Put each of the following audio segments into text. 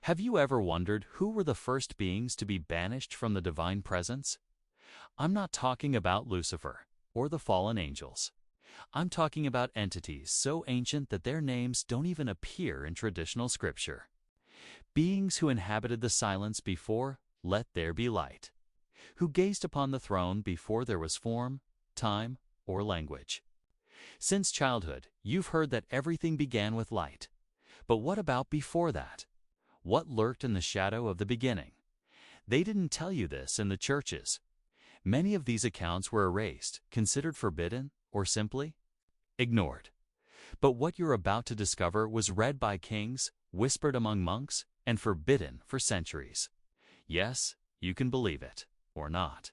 Have you ever wondered who were the first beings to be banished from the divine presence? I'm not talking about Lucifer or the fallen angels. I'm talking about entities so ancient that their names don't even appear in traditional scripture. Beings who inhabited the silence before "Let there be light," who gazed upon the throne before there was form, time, or language. Since childhood, you've heard that everything began with light. But what about before that? What lurked in the shadow of the beginning? They didn't tell you this in the churches. Many of these accounts were erased, considered forbidden, or simply ignored. But what you're about to discover was read by kings, whispered among monks, and forbidden for centuries. Yes, you can believe it, or not.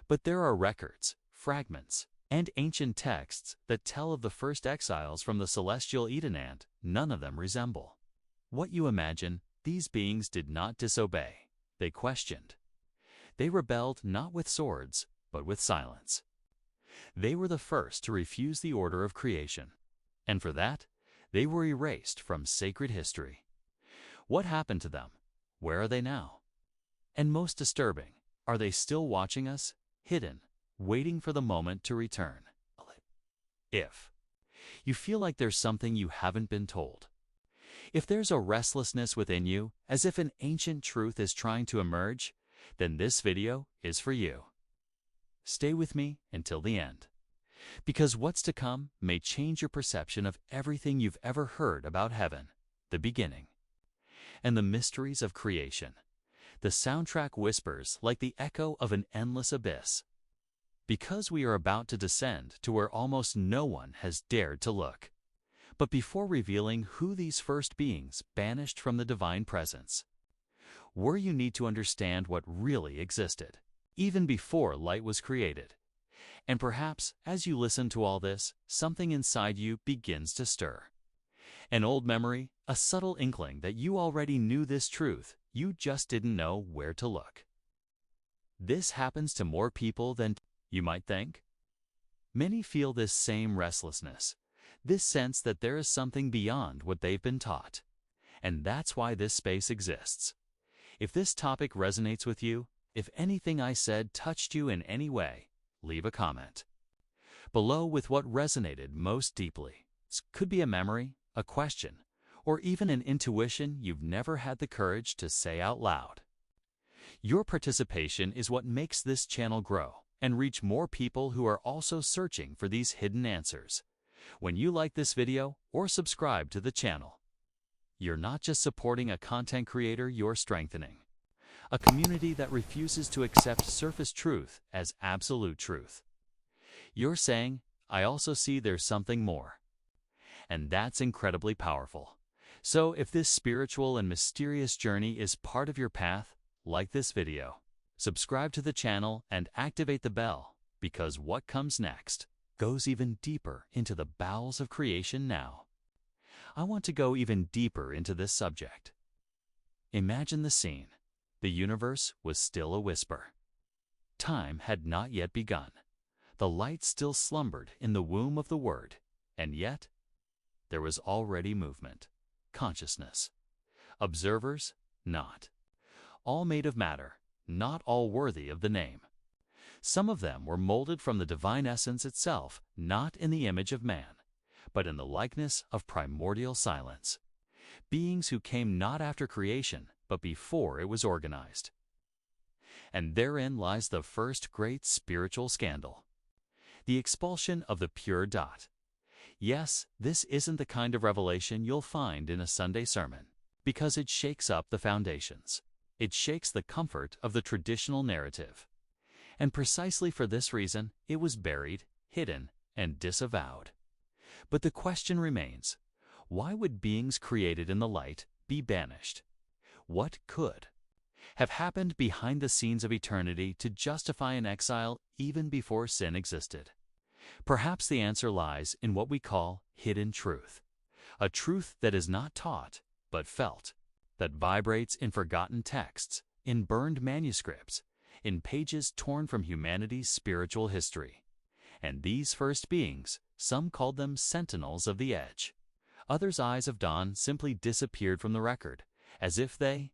But there are records, fragments, and ancient texts that tell of the first exiles from the celestial Eden, and none of them resemble what you imagine. These beings did not disobey. They questioned. They rebelled not with swords, but with silence. They were the first to refuse the order of creation, and for that, they were erased from sacred history. What happened to them? Where are they now? And most disturbing, are they still watching us, hidden, waiting for the moment to return? If you feel like there's something you haven't been told, if there's a restlessness within you, as if an ancient truth is trying to emerge, then this video is for you. Stay with me until the end, because what's to come may change your perception of everything you've ever heard about heaven, the beginning, and the mysteries of creation. The soundtrack whispers like the echo of an endless abyss, because we are about to descend to where almost no one has dared to look. But before revealing who these first beings banished from the divine presence, you need to understand what really existed, even before light was created. And perhaps, as you listen to all this, something inside you begins to stir. An old memory, a subtle inkling that you already knew this truth, you just didn't know where to look. This happens to more people than you might think. Many feel this same restlessness, this sense that there is something beyond what they've been taught. And that's why this space exists. If this topic resonates with you, if anything I said touched you in any way, leave a comment below with what resonated most deeply. This could be a memory, a question, or even an intuition you've never had the courage to say out loud. Your participation is what makes this channel grow and reach more people who are also searching for these hidden answers. When you like this video or subscribe to the channel, you're not just supporting a content creator, you're strengthening a community that refuses to accept surface truth as absolute truth. You're saying, I also see there's something more. And that's incredibly powerful. So if this spiritual and mysterious journey is part of your path, like this video, subscribe to the channel and activate the bell, because what comes next goes even deeper into the bowels of creation now. I want to go even deeper into this subject. Imagine the scene. The universe was still a whisper. Time had not yet begun. The light still slumbered in the womb of the Word, and yet there was already movement, consciousness. Observers, not all made of matter, not all worthy of the name. Some of them were molded from the divine essence itself, not in the image of man, but in the likeness of primordial silence. Beings who came not after creation, but before it was organized. And therein lies the first great spiritual scandal, the expulsion of the pure dot. Yes, this isn't the kind of revelation you'll find in a Sunday sermon, because it shakes up the foundations. It shakes the comfort of the traditional narrative. And precisely for this reason, it was buried, hidden, and disavowed. But the question remains, why would beings created in the light be banished? What could have happened behind the scenes of eternity to justify an exile even before sin existed? Perhaps the answer lies in what we call hidden truth, a truth that is not taught, but felt, that vibrates in forgotten texts, in burned manuscripts, in pages torn from humanity's spiritual history. And these first beings, some called them sentinels of the edge. Others' eyes of dawn simply disappeared from the record, as if they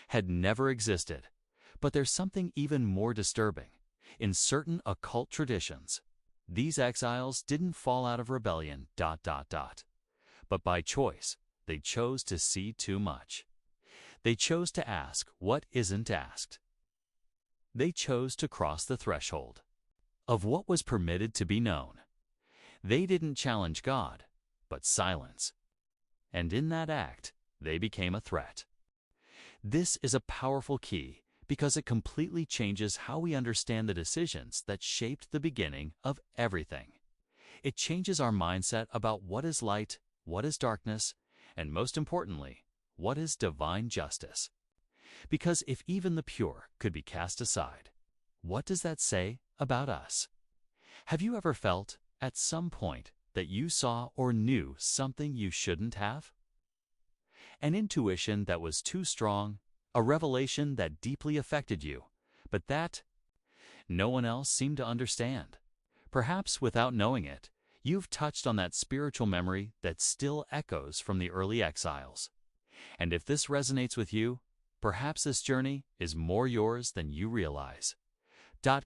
had never existed. But there's something even more disturbing. In certain occult traditions, these exiles didn't fall out of rebellion, but by choice. They chose to see too much. They chose to ask what isn't asked. They chose to cross the threshold of what was permitted to be known. They didn't challenge God, but silence. And in that act, they became a threat. This is a powerful key because it completely changes how we understand the decisions that shaped the beginning of everything. It changes our mindset about what is light, what is darkness, and most importantly, what is divine justice. Because if even the pure could be cast aside, what does that say about us? Have you ever felt, at some point, that you saw or knew something you shouldn't have? An intuition that was too strong, a revelation that deeply affected you, but that no one else seemed to understand. Perhaps without knowing it, you've touched on that spiritual memory that still echoes from the early exiles. And if this resonates with you, perhaps this journey is more yours than you realize.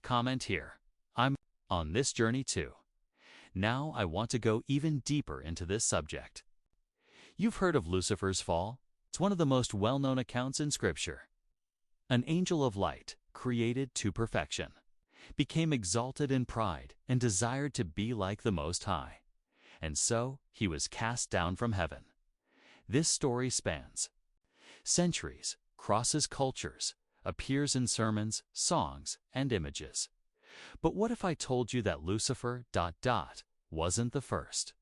Comment here. I'm on this journey too. Now I want to go even deeper into this subject. You've heard of Lucifer's fall. It's one of the most well-known accounts in Scripture. An angel of light, created to perfection, became exalted in pride and desired to be like the Most High. And so he was cast down from heaven. This story spans centuries, crosses cultures, appears in sermons, songs, and images. But what if I told you that Lucifer wasn't the first?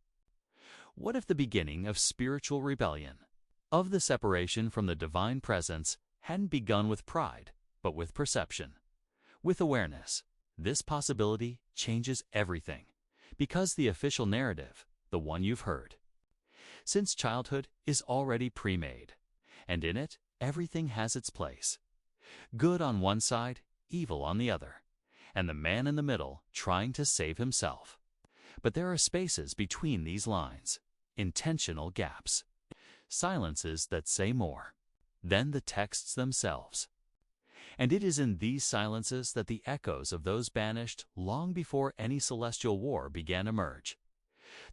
What if the beginning of spiritual rebellion, of the separation from the divine presence, hadn't begun with pride, but with perception, with awareness? This possibility changes everything, because the official narrative, the one you've heard since childhood, is already pre-made, and in it, everything has its place. Good on one side, evil on the other, and the man in the middle trying to save himself. But there are spaces between these lines, intentional gaps, silences that say more than the texts themselves. And it is in these silences that the echoes of those banished long before any celestial war began to emerge.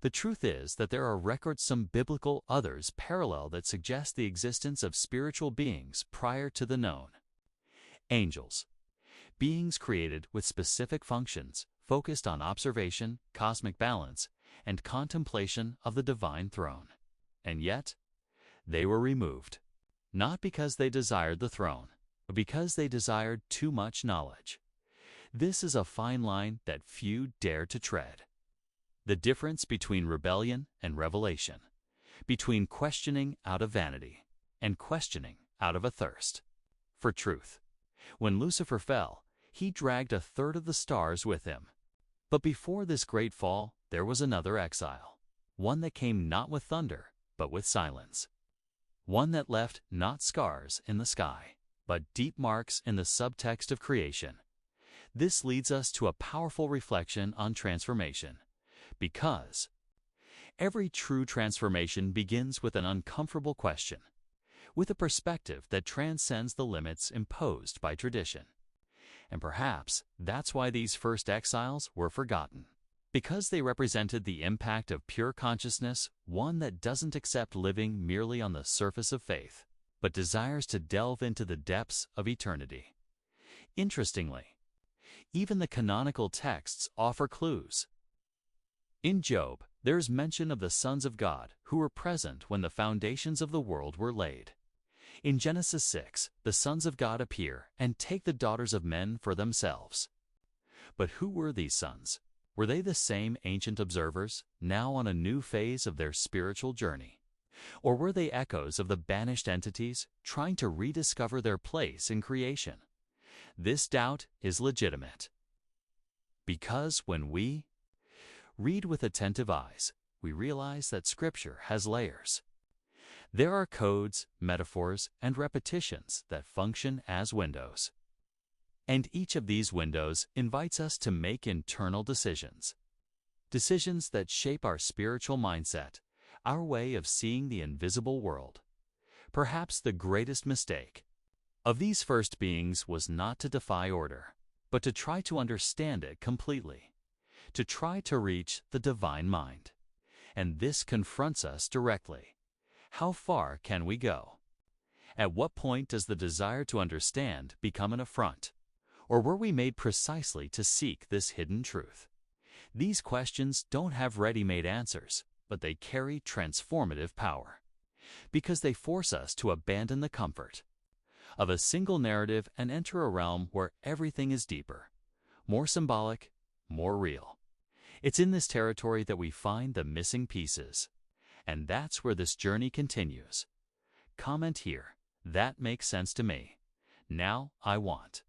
The truth is that there are records, some biblical, others parallel, that suggest the existence of spiritual beings prior to the known. Angels, beings created with specific functions, focused on observation, cosmic balance, and contemplation of the divine throne. And yet, they were removed, not because they desired the throne, but because they desired too much knowledge. This is a fine line that few dare to tread. The difference between rebellion and revelation, between questioning out of vanity and questioning out of a thirst for truth. When Lucifer fell, he dragged a third of the stars with him. But before this great fall, there was another exile, one that came not with thunder, but with silence. One that left not scars in the sky, but deep marks in the subtext of creation. This leads us to a powerful reflection on transformation, because every true transformation begins with an uncomfortable question, with a perspective that transcends the limits imposed by tradition. And perhaps that's why these first exiles were forgotten, because they represented the impact of pure consciousness, one that doesn't accept living merely on the surface of faith, but desires to delve into the depths of eternity. Interestingly, even the canonical texts offer clues. In Job, there is mention of the sons of God who were present when the foundations of the world were laid. In Genesis 6, the sons of God appear and take the daughters of men for themselves. But who were these sons? Were they the same ancient observers, now on a new phase of their spiritual journey? Or were they echoes of the banished entities trying to rediscover their place in creation? This doubt is legitimate, because when we read with attentive eyes, we realize that Scripture has layers. There are codes, metaphors, and repetitions that function as windows. And each of these windows invites us to make internal decisions. Decisions that shape our spiritual mindset, our way of seeing the invisible world. Perhaps the greatest mistake of these first beings was not to defy order, but to try to understand it completely, to try to reach the divine mind. And this confronts us directly. How far can we go? At what point does the desire to understand become an affront? Or were we made precisely to seek this hidden truth? These questions don't have ready-made answers, but they carry transformative power, because they force us to abandon the comfort of a single narrative and enter a realm where everything is deeper, more symbolic, more real. It's in this territory that we find the missing pieces, and that's where this journey continues. Comment here. That makes sense to me. Now I want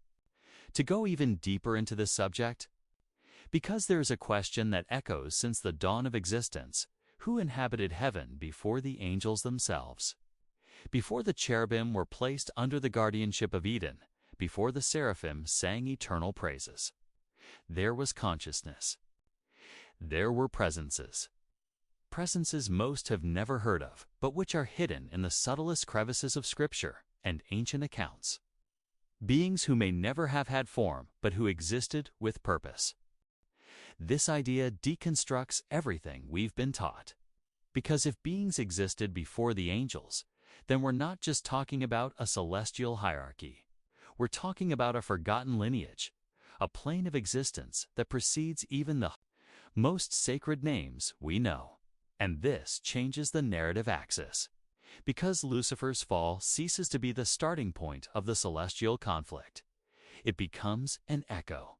to go even deeper into this subject, because there is a question that echoes since the dawn of existence. Who inhabited heaven before the angels themselves? Before the cherubim were placed under the guardianship of Eden, before the seraphim sang eternal praises, there was consciousness. There were presences. Presences most have never heard of, but which are hidden in the subtlest crevices of Scripture and ancient accounts. Beings who may never have had form, but who existed with purpose. This idea deconstructs everything we've been taught. Because if beings existed before the angels, then we're not just talking about a celestial hierarchy. We're talking about a forgotten lineage, a plane of existence that precedes even the most sacred names we know. And this changes the narrative axis, because Lucifer's fall ceases to be the starting point of the celestial conflict. It becomes an echo,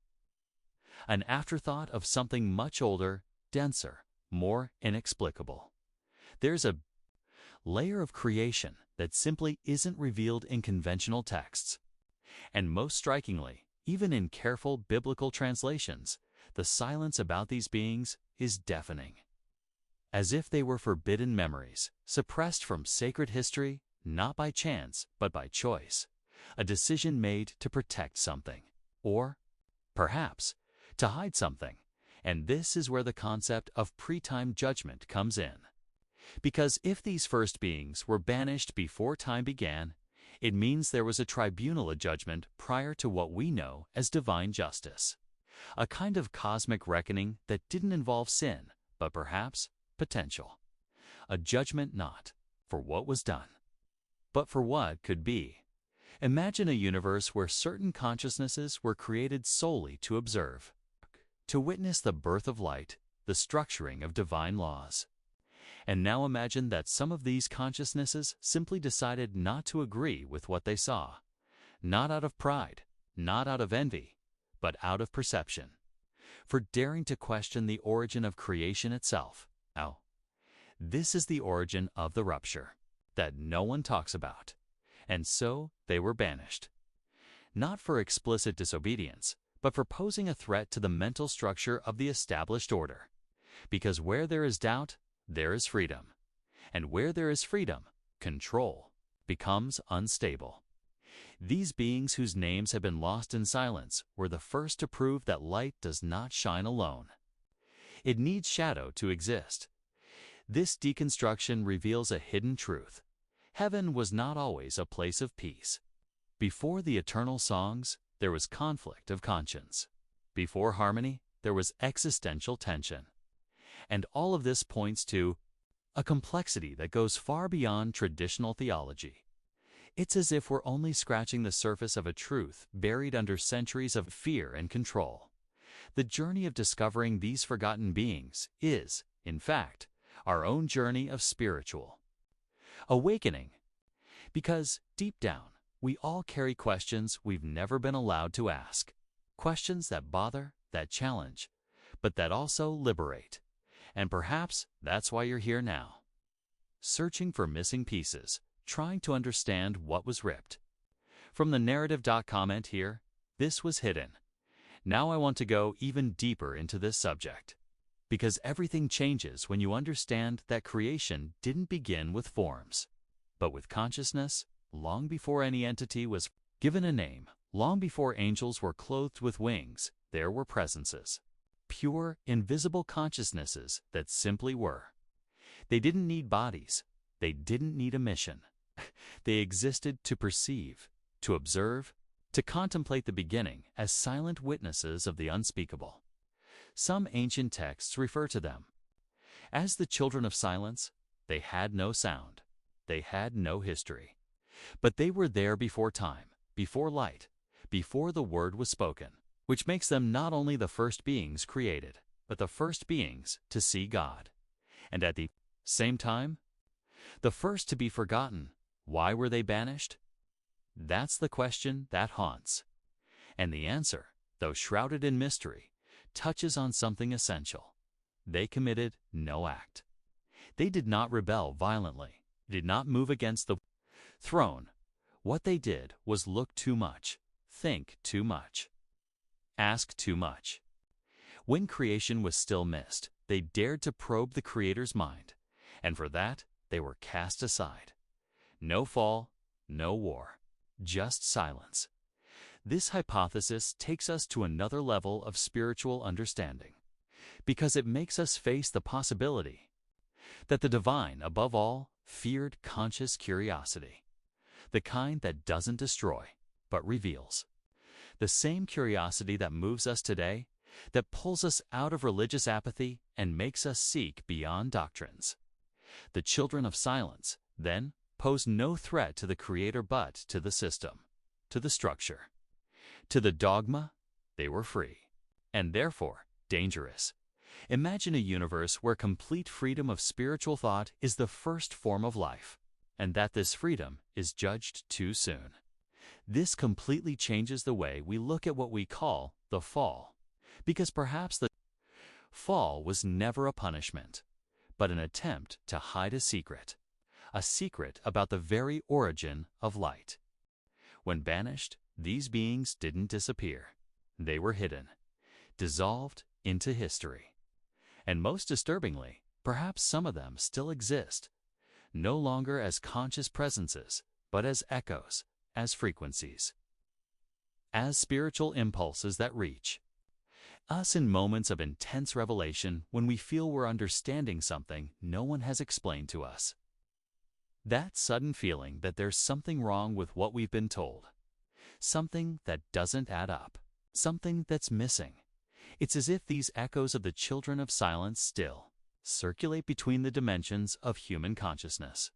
an afterthought of something much older, denser, more inexplicable. There's a layer of creation that simply isn't revealed in conventional texts. And most strikingly, even in careful biblical translations, the silence about these beings is deafening. As if they were forbidden memories, suppressed from sacred history, not by chance, but by choice, a decision made to protect something, or perhaps to hide something. And this is where the concept of pre-time judgment comes in. Because if these first beings were banished before time began, it means there was a tribunal of judgment prior to what we know as divine justice. A kind of cosmic reckoning that didn't involve sin, but perhaps potential. A judgment not for what was done, but for what could be. Imagine a universe where certain consciousnesses were created solely to observe, to witness the birth of light, the structuring of divine laws. And now imagine that some of these consciousnesses simply decided not to agree with what they saw, not out of pride, not out of envy, but out of perception, for daring to question the origin of creation itself. Now, this is the origin of the rupture that no one talks about, and so they were banished, not for explicit disobedience, but for posing a threat to the mental structure of the established order. Because where there is doubt, there is freedom. And where there is freedom, control becomes unstable. These beings whose names have been lost in silence were the first to prove that light does not shine alone. It needs shadow to exist. This deconstruction reveals a hidden truth. Heaven was not always a place of peace. Before the eternal songs, there was conflict of conscience. Before harmony, there was existential tension. And all of this points to a complexity that goes far beyond traditional theology. It's as if we're only scratching the surface of a truth buried under centuries of fear and control. The journey of discovering these forgotten beings is, in fact, our own journey of spiritual awakening. Because, deep down, we all carry questions we've never been allowed to ask. Questions that bother, that challenge, but that also liberate. And perhaps that's why you're here now. Searching for missing pieces, trying to understand what was ripped. From the narrative. Comment here, this was hidden. Now I want to go even deeper into this subject. Because everything changes when you understand that creation didn't begin with forms, but with consciousness, long before any entity was given a name, long before angels were clothed with wings, there were presences. Pure, invisible consciousnesses that simply were. They didn't need bodies. They didn't need a mission. They existed to perceive, to observe, to contemplate the beginning as silent witnesses of the unspeakable. Some ancient texts refer to them as the children of silence. They had no sound. They had no history. But they were there before time, before light, before the word was spoken, which makes them not only the first beings created, but the first beings to see God. And at the same time, the first to be forgotten. Why were they banished? That's the question that haunts. And the answer, though shrouded in mystery, touches on something essential. They committed no act. They did not rebel violently, did not move against the throne. What they did was look too much, think too much, ask too much. When creation was still mist, they dared to probe the Creator's mind, and for that they were cast aside. No fall, no war, just silence. This hypothesis takes us to another level of spiritual understanding, because it makes us face the possibility that the divine, above all, feared conscious curiosity, the kind that doesn't destroy, but reveals. The same curiosity that moves us today, that pulls us out of religious apathy and makes us seek beyond doctrines. The children of silence, then, pose no threat to the Creator but to the system, to the structure. To the dogma, they were free, and therefore dangerous. Imagine a universe where complete freedom of spiritual thought is the first form of life, and that this freedom is judged too soon. This completely changes the way we look at what we call the fall, because perhaps the fall was never a punishment, but an attempt to hide a secret about the very origin of light. When banished, these beings didn't disappear. They were hidden, dissolved into history. And most disturbingly, perhaps some of them still exist, no longer as conscious presences, but as echoes, as frequencies, as spiritual impulses that reach us in moments of intense revelation when we feel we're understanding something no one has explained to us. That sudden feeling that there's something wrong with what we've been told, something that doesn't add up, something that's missing. It's as if these echoes of the children of silence still circulate between the dimensions of human consciousness,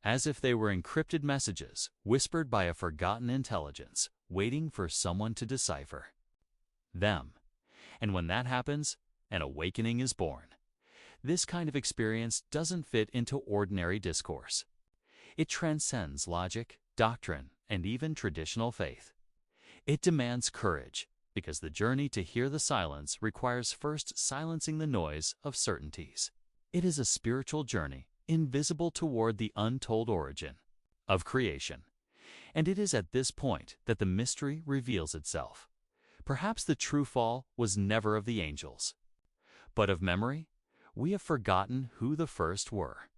as if they were encrypted messages whispered by a forgotten intelligence, waiting for someone to decipher them. And when that happens, an awakening is born. This kind of experience doesn't fit into ordinary discourse. It transcends logic, doctrine, and even traditional faith. It demands courage, because the journey to hear the silence requires first silencing the noise of certainties. It is a spiritual journey, invisible toward the untold origin of creation. And it is at this point that the mystery reveals itself. Perhaps the true fall was never of the angels, but of memory. We have forgotten who the first were.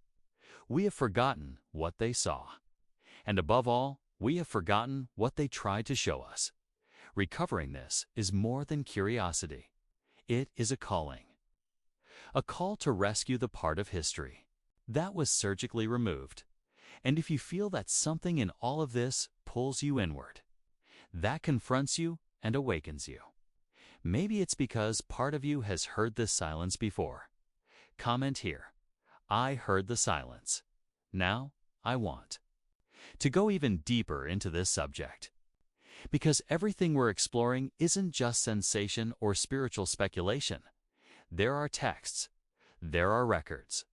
We have forgotten what they saw. And above all, we have forgotten what they tried to show us. Recovering this is more than curiosity. It is a calling. A call to rescue the part of history that was surgically removed. And if you feel that something in all of this pulls you inward, that confronts you and awakens you, maybe it's because part of you has heard this silence before. Comment here. I heard the silence. Now I want to go even deeper into this subject. Because everything we're exploring isn't just sensation or spiritual speculation. There are texts. There are records.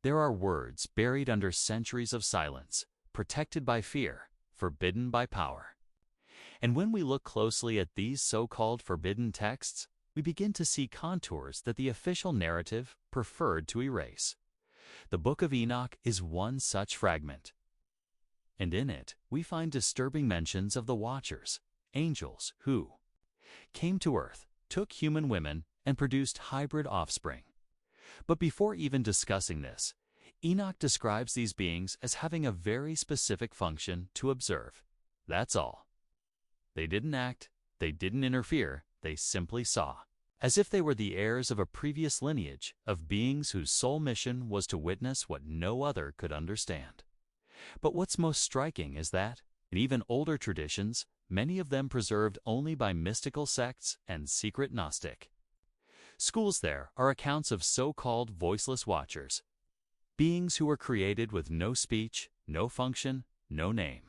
There are words buried under centuries of silence, protected by fear, forbidden by power. And when we look closely at these so-called forbidden texts, we begin to see contours that the official narrative preferred to erase. The Book of Enoch is one such fragment. And in it, we find disturbing mentions of the Watchers, angels who came to earth, took human women, and produced hybrid offspring. But before even discussing this, Enoch describes these beings as having a very specific function to observe. That's all. They didn't act, they didn't interfere, they simply saw, as if they were the heirs of a previous lineage of beings whose sole mission was to witness what no other could understand. But what's most striking is that, in even older traditions, many of them preserved only by mystical sects and secret Gnostic schools, there are accounts of so-called voiceless watchers, beings who were created with no speech, no function, no name,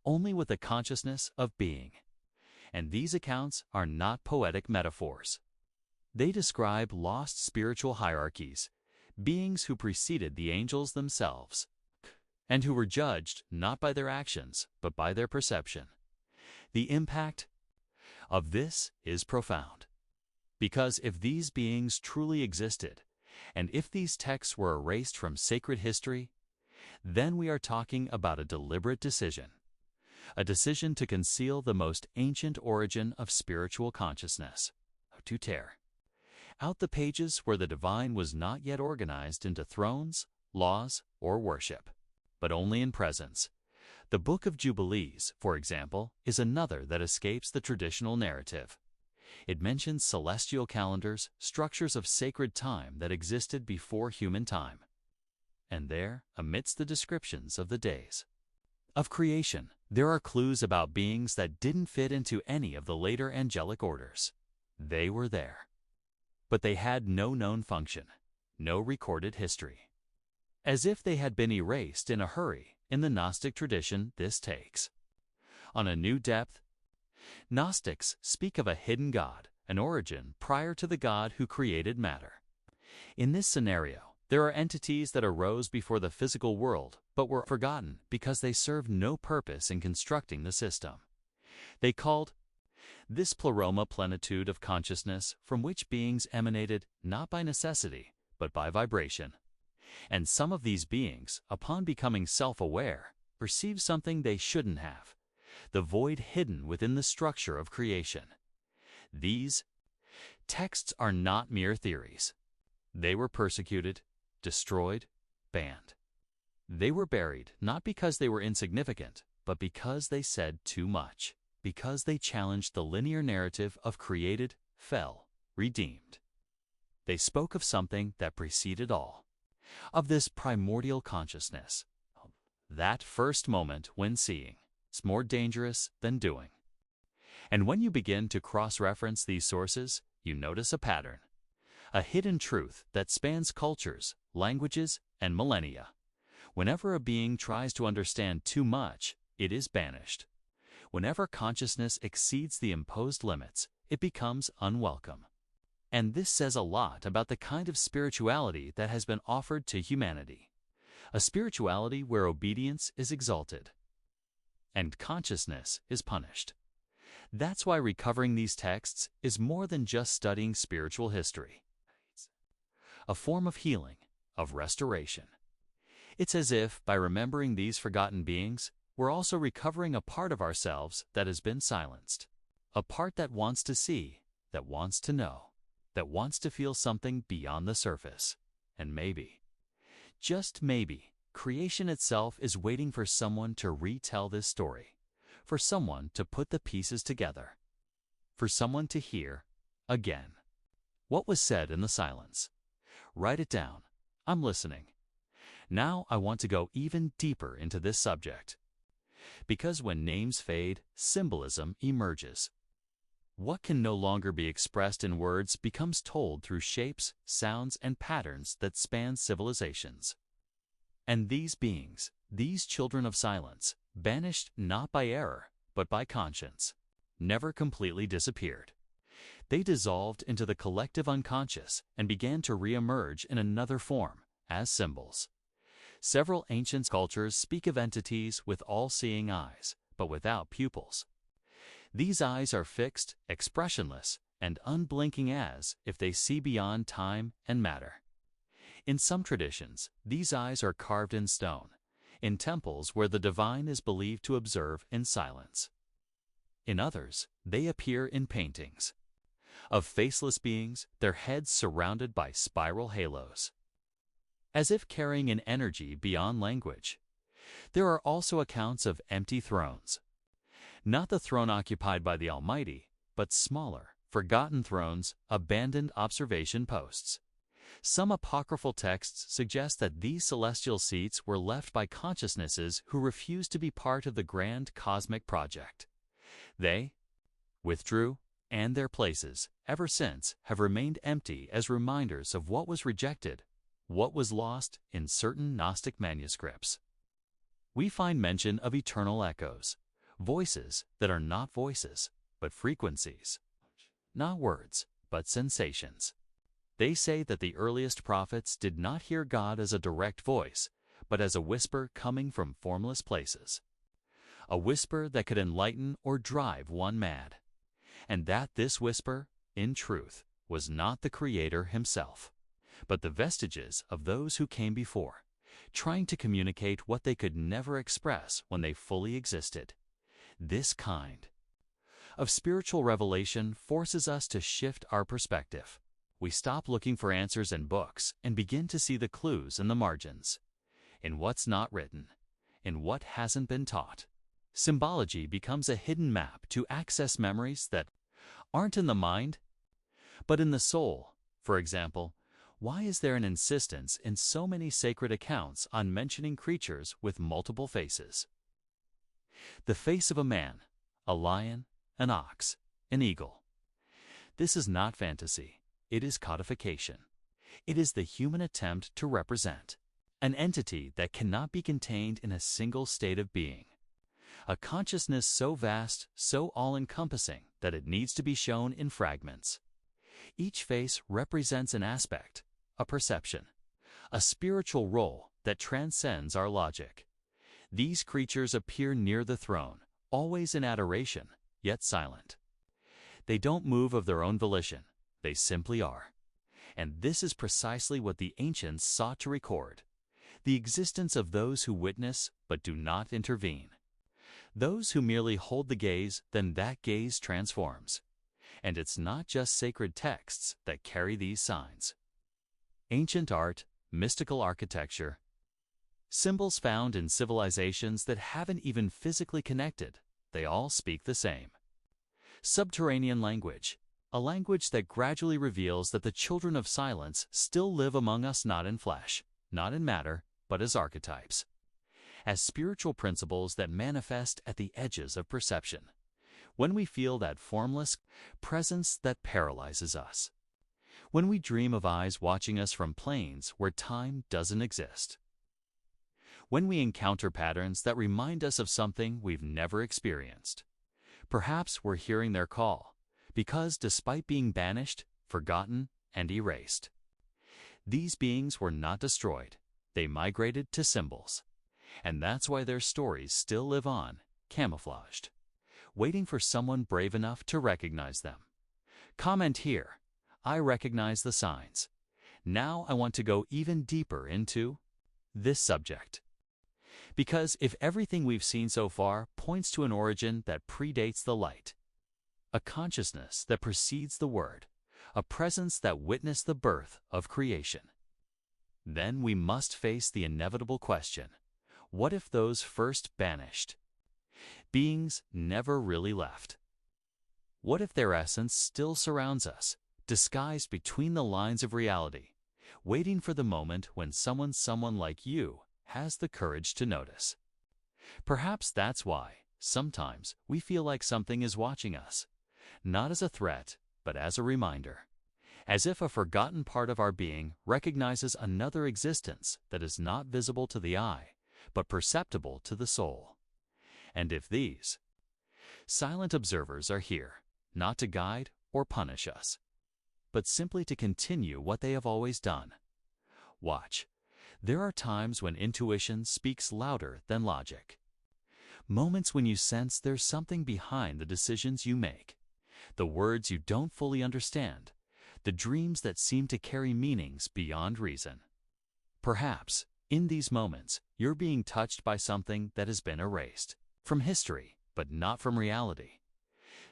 only with the consciousness of being. And these accounts are not poetic metaphors. They describe lost spiritual hierarchies, beings who preceded the angels themselves, and who were judged not by their actions, but by their perception. The impact of this is profound. Because if these beings truly existed, and if these texts were erased from sacred history, then we are talking about a deliberate decision. A decision to conceal the most ancient origin of spiritual consciousness, to tear out the pages where the divine was not yet organized into thrones, laws, or worship, but only in presence. The Book of Jubilees, for example, is another that escapes the traditional narrative. It mentions celestial calendars, structures of sacred time that existed before human time. And there, amidst the descriptions of the days of creation, there are clues about beings that didn't fit into any of the later angelic orders. They were there, but they had no known function, no recorded history. As if they had been erased in a hurry, in the Gnostic tradition this takes on a new depth. Gnostics speak of a hidden God, an origin prior to the God who created matter. In this scenario, there are entities that arose before the physical world but were forgotten because they served no purpose in constructing the system. They called this pleroma plenitude of consciousness from which beings emanated not by necessity but by vibration. And some of these beings, upon becoming self-aware, perceive something they shouldn't have, the void hidden within the structure of creation. These texts are not mere theories. They were persecuted, destroyed, banned. They were buried not because they were insignificant, but because they said too much, because they challenged the linear narrative of created, fell, redeemed. They spoke of something that preceded all, of this primordial consciousness, that first moment when seeing is more dangerous than doing. And when you begin to cross-reference these sources, you notice a pattern, a hidden truth that spans cultures, languages, and millennia. Whenever a being tries to understand too much, it is banished. Whenever consciousness exceeds the imposed limits, it becomes unwelcome. And this says a lot about the kind of spirituality that has been offered to humanity. A spirituality where obedience is exalted and consciousness is punished. That's why recovering these texts is more than just studying spiritual history. It's a form of healing, of restoration. It's as if, by remembering these forgotten beings, we're also recovering a part of ourselves that has been silenced. A part that wants to see, that wants to know, that wants to feel something beyond the surface. And maybe, just maybe, creation itself is waiting for someone to retell this story, for someone to put the pieces together, for someone to hear, again, what was said in the silence. Write it down. I'm listening. Now I want to go even deeper into this subject. Because when names fade, symbolism emerges. What can no longer be expressed in words becomes told through shapes, sounds, and patterns that span civilizations. And these beings, these children of silence, banished not by error, but by conscience, never completely disappeared. They dissolved into the collective unconscious and began to re-emerge in another form, as symbols. Several ancient cultures speak of entities with all-seeing eyes, but without pupils. These eyes are fixed, expressionless, and unblinking as if they see beyond time and matter. In some traditions, these eyes are carved in stone, in temples where the divine is believed to observe in silence. In others, they appear in paintings of faceless beings, their heads surrounded by spiral halos, as if carrying an energy beyond language. There are also accounts of empty thrones. Not the throne occupied by the Almighty, but smaller, forgotten thrones, abandoned observation posts. Some apocryphal texts suggest that these celestial seats were left by consciousnesses who refused to be part of the grand cosmic project. They withdrew, and their places, ever since, have remained empty as reminders of what was rejected, what was lost in certain Gnostic manuscripts. We find mention of eternal echoes, voices that are not voices, but frequencies, not words, but sensations. They say that the earliest prophets did not hear God as a direct voice, but as a whisper coming from formless places. A whisper that could enlighten or drive one mad. And that this whisper, in truth, was not the Creator himself, but the vestiges of those who came before, trying to communicate what they could never express when they fully existed. This kind of spiritual revelation forces us to shift our perspective. We stop looking for answers in books and begin to see the clues in the margins, in what's not written, in what hasn't been taught. Symbology becomes a hidden map to access memories that aren't in the mind, but in the soul. For example, why is there an insistence in so many sacred accounts on mentioning creatures with multiple faces? The face of a man, a lion, an ox, an eagle. This is not fantasy. It is codification. It is the human attempt to represent an entity that cannot be contained in a single state of being. A consciousness so vast, so all-encompassing, that it needs to be shown in fragments. Each face represents an aspect, a perception, a spiritual role that transcends our logic. These creatures appear near the throne, always in adoration, yet silent. They don't move of their own volition. They simply are. And this is precisely what the ancients sought to record: the existence of those who witness but do not intervene. Those who merely hold the gaze, then that gaze transforms. And it's not just sacred texts that carry these signs. Ancient art, mystical architecture, symbols found in civilizations that haven't even physically connected, they all speak the same. Subterranean language, a language that gradually reveals that the children of silence still live among us, not in flesh, not in matter, but as archetypes, as spiritual principles that manifest at the edges of perception, when we feel that formless presence that paralyzes us, when we dream of eyes watching us from planes where time doesn't exist, when we encounter patterns that remind us of something we've never experienced. Perhaps we're hearing their call, because despite being banished, forgotten, and erased, these beings were not destroyed. They migrated to symbols. And that's why their stories still live on, camouflaged, waiting for someone brave enough to recognize them. Comment here: I recognize the signs. Now I want to go even deeper into this subject. Because if everything we've seen so far points to an origin that predates the light, a consciousness that precedes the Word, a presence that witnessed the birth of creation, then we must face the inevitable question: what if those first banished beings never really left? What if their essence still surrounds us, disguised between the lines of reality, waiting for the moment when someone like you has the courage to notice? Perhaps that's why sometimes we feel like something is watching us, not as a threat, but as a reminder, as if a forgotten part of our being recognizes another existence that is not visible to the eye, but perceptible to the soul. And if these silent observers are here, not to guide or punish us, but simply to continue what they have always done, watch. There are times when intuition speaks louder than logic. Moments when you sense there's something behind the decisions you make, the words you don't fully understand, the dreams that seem to carry meanings beyond reason. Perhaps, in these moments, you're being touched by something that has been erased from history, but not from reality.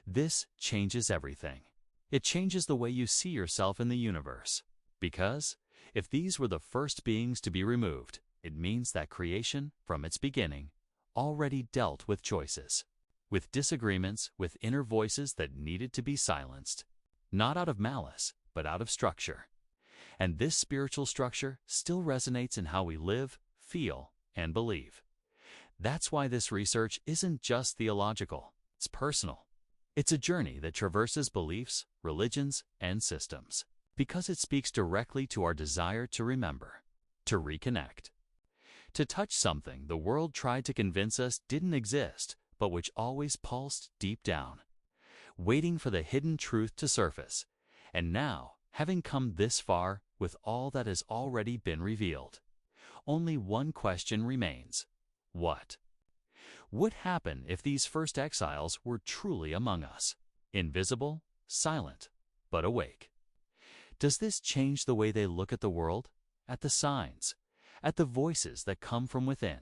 This changes everything. It changes the way you see yourself in the universe. Because if these were the first beings to be removed, it means that creation, from its beginning, already dealt with choices, with disagreements, with inner voices that needed to be silenced, not out of malice, but out of structure. And this spiritual structure still resonates in how we live, feel, and believe. That's why this research isn't just theological, it's personal. It's a journey that traverses beliefs, religions, and systems, because it speaks directly to our desire to remember, to reconnect, to touch something the world tried to convince us didn't exist, but which always pulsed deep down, waiting for the hidden truth to surface. And now, having come this far with all that has already been revealed, only one question remains. What would happen if these first exiles were truly among us, invisible, silent, but awake? Does this change the way they look at the world, at the signs, at the voices that come from within?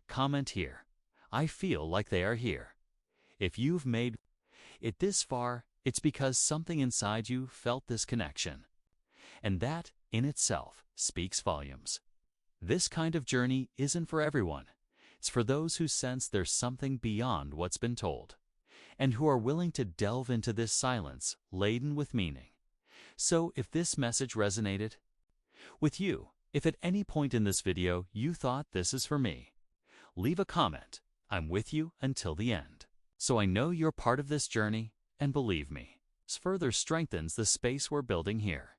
Comment here. I feel like they are here. If you've made it this far, it's because something inside you felt this connection. And that, in itself, speaks volumes. This kind of journey isn't for everyone. It's for those who sense there's something beyond what's been told, and who are willing to delve into this silence laden with meaning. So if this message resonated with you, if at any point in this video you thought this is for me, leave a comment. I'm with you until the end. So I know you're part of this journey, and believe me, this further strengthens the space we're building here.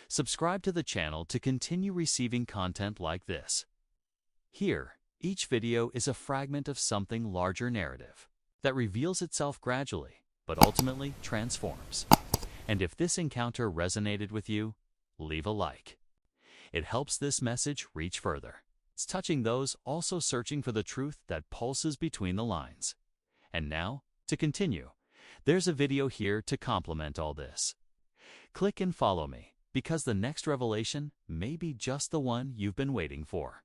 Subscribe to the channel to continue receiving content like this. Here, each video is a fragment of something larger narrative that reveals itself gradually, but ultimately transforms. And if this encounter resonated with you, leave a like. It helps this message reach further. It's touching those also searching for the truth that pulses between the lines. And now, to continue, there's a video here to complement all this. Click and follow me, because the next revelation may be just the one you've been waiting for.